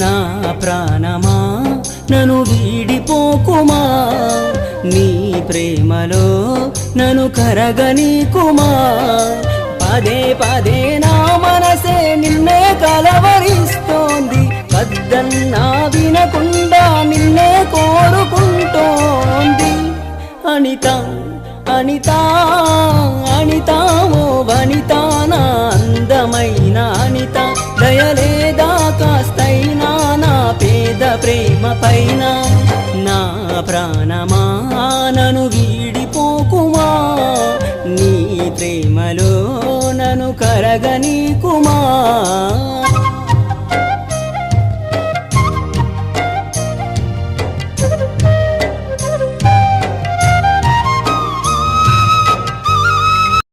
నా ప్రాణమా నన్ను వీడిపోకుమా, నీ ప్రేమలో నన్ను కరగనీకుమా. పదే పదే నా మనసే నిన్నే కలవరిస్తోంది, వద్దన్నా వినకుండా నిన్నే కోరుకుంటోంది. అనిత అనిత అనిత ఓ వనిత, నా అందమైన అనిత, దయలేదా కాస్తైనా నా పేద ప్రేమ పైన. నా ప్రాణమా నన్ను వీడిపోకుమా, నీ ప్రేమలో నన్ను కరగనీకుమా.